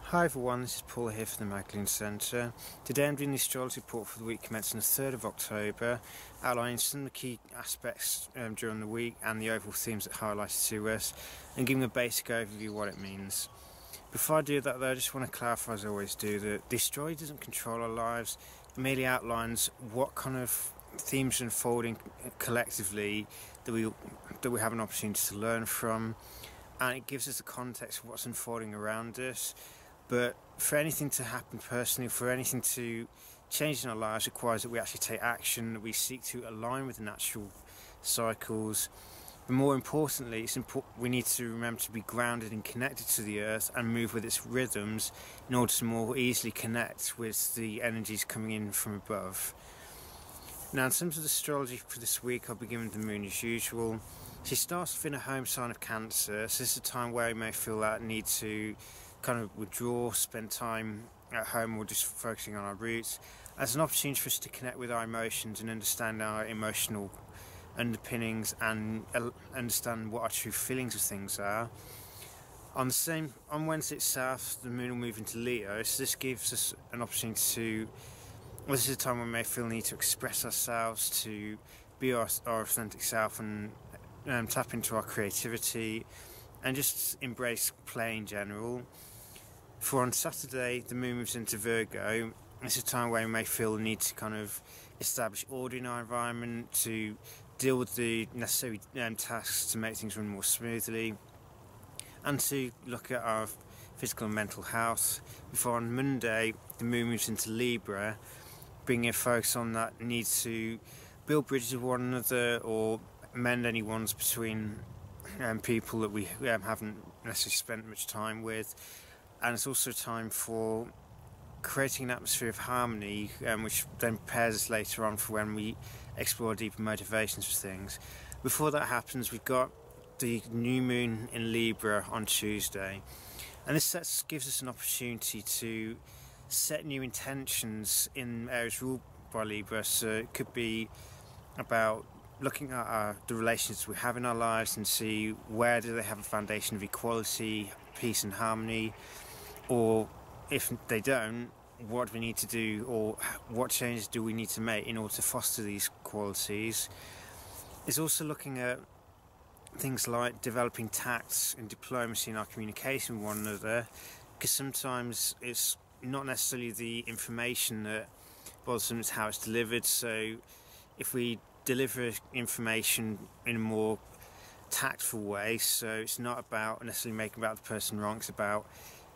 Hi everyone, this is Paul here from the Magdalene Centre. Today I'm doing the astrology report for the week commencing the 3rd of October, outlining some of the key aspects during the week and the overall themes that highlighted to us, and giving a basic overview of what it means. Before I do that though, I just want to clarify, as I always do, that the astrology doesn't control our lives. It merely outlines what kind of themes are unfolding collectively that we have an opportunity to learn from, and it gives us the context of what's unfolding around us. But for anything to happen personally, for anything to change in our lives, requires that we actually take action, that we seek to align with the natural cycles. But more importantly, we need to remember to be grounded and connected to the earth and move with its rhythms in order to more easily connect with the energies coming in from above. Now, in terms of the astrology for this week, I'll be giving the moon as usual. She starts within a home sign of Cancer, so this is a time where we may feel that need to kind of withdraw, spend time at home, or just focusing on our roots, as an opportunity for us to connect with our emotions and understand our emotional underpinnings and understand what our true feelings of things are. On Wednesday itself, the moon will move into Leo, so this gives us an opportunity to, this is a time when we may feel the need to express ourselves, to be our authentic self, and tap into our creativity and just embrace play in general. For on Saturday, the moon moves into Virgo. It's a time where we may feel the need to kind of establish order in our environment, to deal with the necessary tasks to make things run more smoothly, and to look at our physical and mental health. Before on Monday, the moon moves into Libra, bringing a focus on that need to build bridges with one another or mend any ones between people that we haven't necessarily spent much time with. And it's also time for creating an atmosphere of harmony, which then prepares us later on for when we explore deeper motivations for things. Before that happens, we've got the new moon in Libra on Tuesday, and this gives us an opportunity to set new intentions in areas ruled by Libra. So it could be about looking at the relationships we have in our lives and see where do they have a foundation of equality, peace and harmony, or if they don't, what do we need to do, or what changes do we need to make in order to foster these qualities. It's also looking at things like developing tact and diplomacy in our communication with one another, because sometimes it's not necessarily the information that bothers them, it's how it's delivered. So if we deliver information in a more tactful way, so it's not about necessarily making about the person wrong, it's about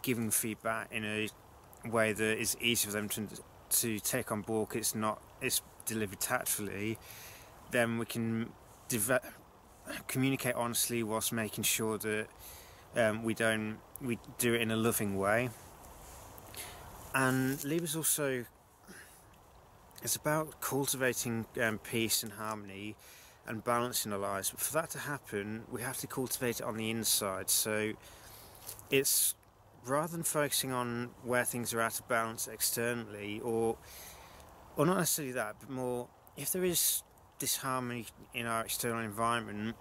giving feedback in a way that is easy for them to take on board, it's delivered tactfully, then we can communicate honestly whilst making sure that we do it in a loving way. And Libra's also, it's about cultivating peace and harmony and balance in our lives. But for that to happen, we have to cultivate it on the inside. So it's rather than focusing on where things are out of balance externally, or not necessarily that, but more if there is disharmony in our external environment,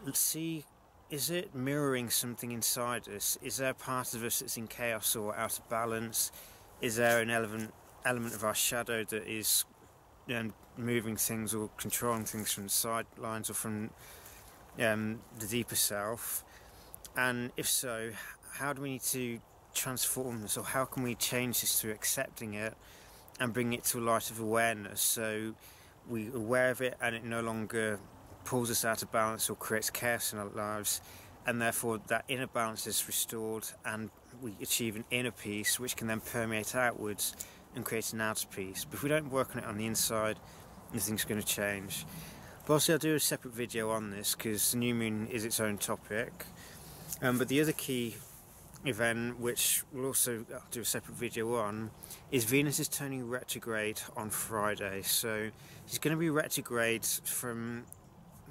let's see, is it mirroring something inside us? Is there a part of us that's in chaos or out of balance? Is there an element of our shadow that is moving things or controlling things from the sidelines or from the deeper self? And if so, how do we need to transform this, or how can we change this through accepting it and bring it to a light of awareness, so we're aware of it and it no longer pulls us out of balance or creates chaos in our lives, and therefore that inner balance is restored and we achieve an inner peace which can then permeate outwards and create an outer peace. But if we don't work on it on the inside, nothing's going to change. But also I'll do a separate video on this because the new moon is its own topic. But the other key event, which we'll also do a separate video on, is Venus is turning retrograde on Friday. So she's going to be retrograde from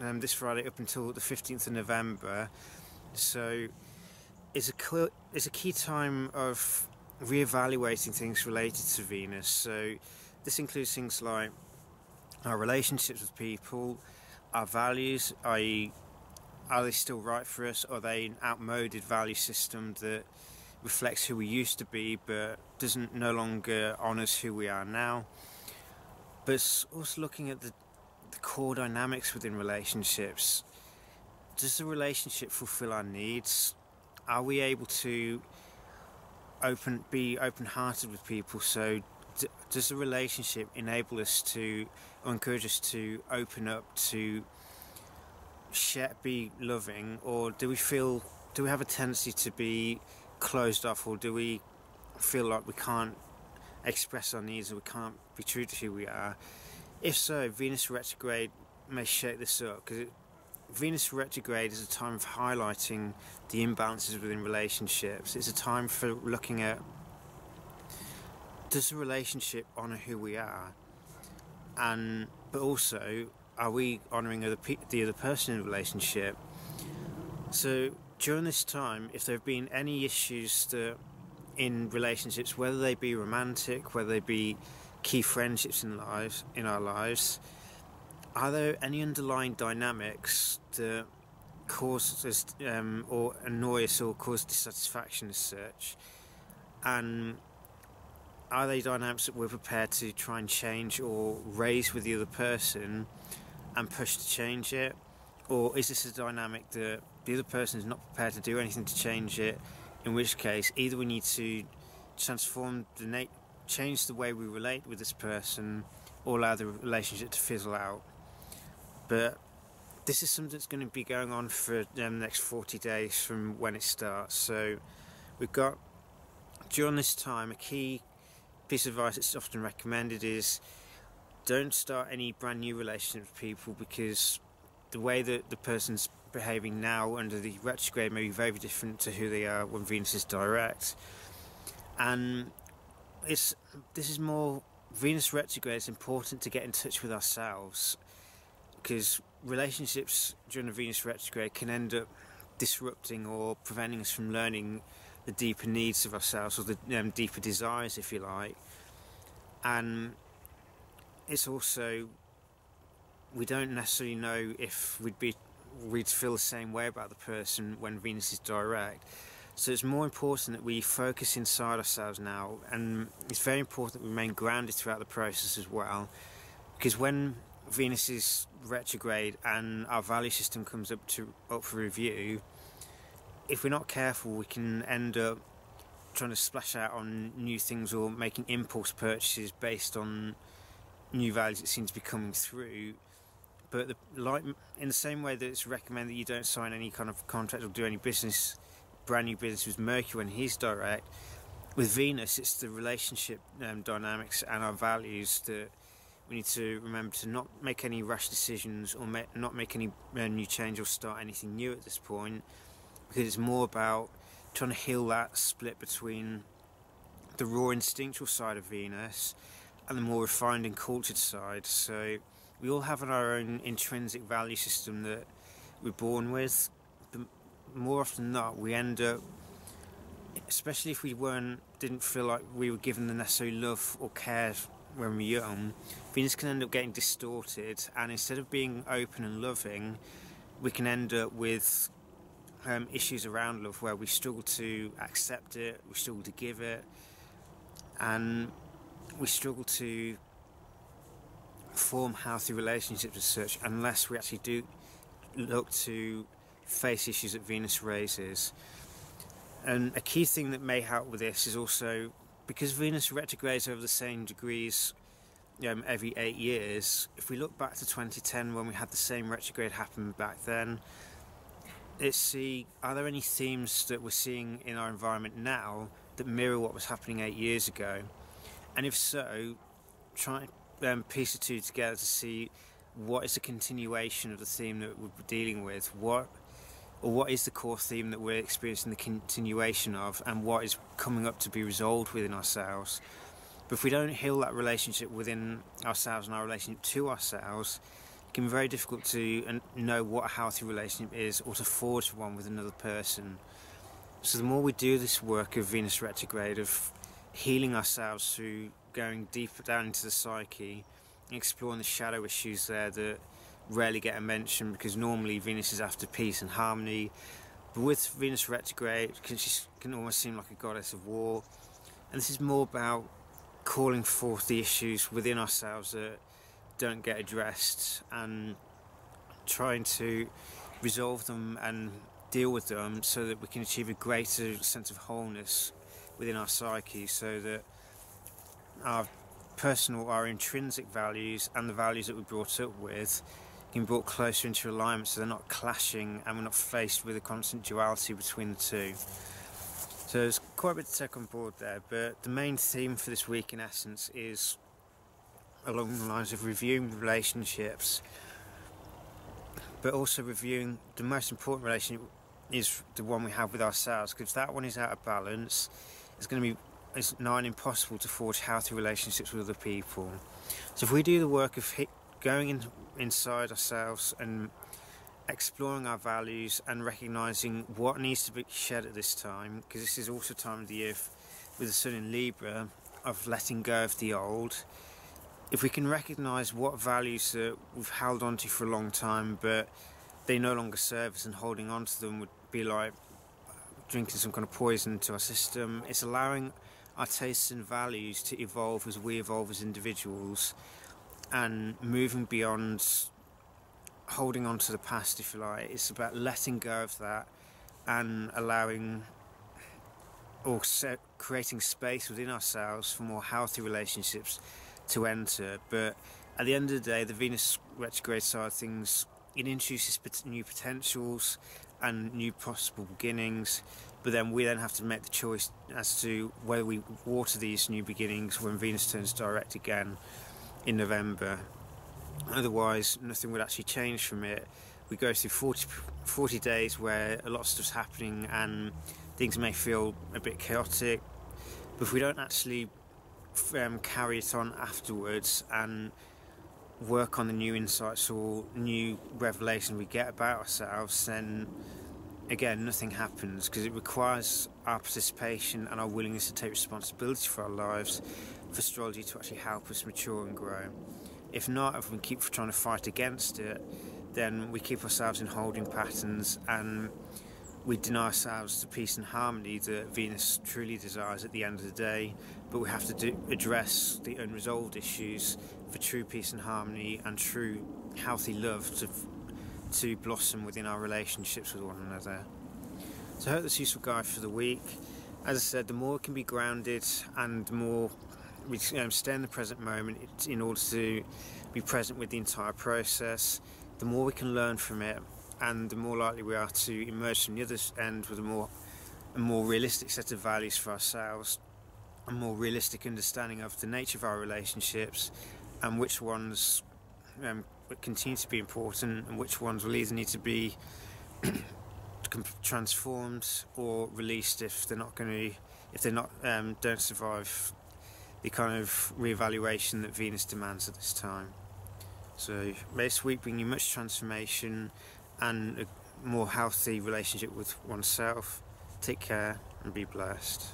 this Friday up until the 15th of November. So it's a key time of re-evaluating things related to Venus. So this includes things like our relationships with people, our values, i.e. are they still right for us, or are they an outmoded value system that reflects who we used to be but doesn't no longer honours who we are now. But it's also looking at the core dynamics within relationships. Does the relationship fulfill our needs? Are we able to be open-hearted with people? So does the relationship enable us to, or encourage us to open up, to share, be loving, or do we have a tendency to be closed off, or do we feel like we can't express our needs, or we can't be true to who we are? If so, Venus retrograde may shake this up, because Venus retrograde is a time of highlighting the imbalances within relationships. It's a time for looking at, does the relationship honour who we are, but also, are we honouring the other person in the relationship? So during this time, if there have been any issues in relationships, whether they be romantic, whether they be key friendships in our lives, are there any underlying dynamics that cause us or annoy us or cause dissatisfaction as such? And are they dynamics that we're prepared to try and change or raise with the other person and push to change it? Or is this a dynamic that the other person is not prepared to do anything to change it, in which case either we need to transform change the way we relate with this person, or allow the relationship to fizzle out? But this is something that's going to be going on for the next 40 days from when it starts. So we've got, during this time, a key piece of advice that's often recommended is don't start any brand new relationships with people, because the way that the person's behaving now under the retrograde may be very different to who they are when Venus is direct. And this is more, Venus retrograde, it's important to get in touch with ourselves, because relationships during the Venus retrograde can end up disrupting or preventing us from learning the deeper needs of ourselves, or the deeper desires, if you like. And it's also, we don't necessarily know if we'd feel the same way about the person when Venus is direct. So it's more important that we focus inside ourselves now, and it's very important that we remain grounded throughout the process as well, because when Venus is retrograde and our value system comes up for review, if we're not careful, we can end up trying to splash out on new things or making impulse purchases based on new values that seem to be coming through. But in the same way that it's recommended that you don't sign any kind of contract or do any brand new business with Mercury when he's direct, with Venus it's the relationship dynamics and our values that we need to remember to not make any rash decisions, or not make any new change or start anything new at this point, because it's more about trying to heal that split between the raw instinctual side of Venus and the more refined and cultured side. So we all have our own intrinsic value system that we're born with, but more often than not we end up, especially if we didn't feel like we were given the necessary love or care when we were young, Venus can end up getting distorted, and instead of being open and loving, we can end up with issues around love where we struggle to accept it, we struggle to give it, and we struggle to form healthy relationships as such, unless we actually do look to face issues that Venus raises. And a key thing that may help with this is also, because Venus retrogrades over the same degrees every 8 years, if we look back to 2010 when we had the same retrograde happen back then, are there any themes that we're seeing in our environment now that mirror what was happening 8 years ago? And if so, try and piece the two together to see what is the continuation of the theme that we're dealing with, what is the core theme that we're experiencing the continuation of, and what is coming up to be resolved within ourselves. But if we don't heal that relationship within ourselves and our relationship to ourselves, it can be very difficult to know what a healthy relationship is, or to forge one with another person. So the more we do this work of Venus retrograde, of healing ourselves through going deeper down into the psyche, and exploring the shadow issues there that rarely get a mention, because normally Venus is after peace and harmony, But with Venus retrograde, she can almost seem like a goddess of war, and this is more about calling forth the issues within ourselves that don't get addressed and trying to resolve them and deal with them so that we can achieve a greater sense of wholeness within our psyche, so that our intrinsic values and the values that we're brought up with can be brought closer into alignment, so they're not clashing and we're not faced with a constant duality between the two. So there's quite a bit to take on board there, but the main theme for this week in essence is along the lines of reviewing relationships, but also reviewing the most important relationship is the one we have with ourselves, because if that one is out of balance, it's nigh impossible to forge healthy relationships with other people. So if we do the work of going inside ourselves and exploring our values and recognising what needs to be shed at this time, because this is also time of the year with the Sun in Libra, of letting go of the old. If we can recognise what values that we've held on to for a long time but they no longer serve us, and holding on to them would be like drinking some kind of poison to our system. It's allowing our tastes and values to evolve as we evolve as individuals, and moving beyond holding on to the past, if you like. It's about letting go of that and allowing or creating space within ourselves for more healthy relationships to enter. But at the end of the day, the Venus retrograde side of things, it introduces new potentials and new possible beginnings, but then we have to make the choice as to whether we water these new beginnings when Venus turns direct again in November. Otherwise, nothing would actually change from it. We go through 40 days where a lot of stuff's happening and things may feel a bit chaotic, but if we don't actually carry it on afterwards and work on the new insights or new revelations we get about ourselves, then again nothing happens, because it requires our participation and our willingness to take responsibility for our lives for astrology to actually help us mature and grow. If not, if we keep trying to fight against it, then we keep ourselves in holding patterns and we deny ourselves the peace and harmony that Venus truly desires at the end of the day. But we have to address the unresolved issues for true peace and harmony and true healthy love to blossom within our relationships with one another. So I hope that's a useful guide for the week. As I said, the more we can be grounded and the more we stay in the present moment in order to be present with the entire process, the more we can learn from it, and the more likely we are to emerge from the other end with a more realistic set of values for ourselves, a more realistic understanding of the nature of our relationships and which ones continue to be important and which ones will either need to be transformed or released if they're not don't survive the kind of reevaluation that Venus demands at this time. So may this week bring you much transformation and a more healthy relationship with oneself. Take care and be blessed.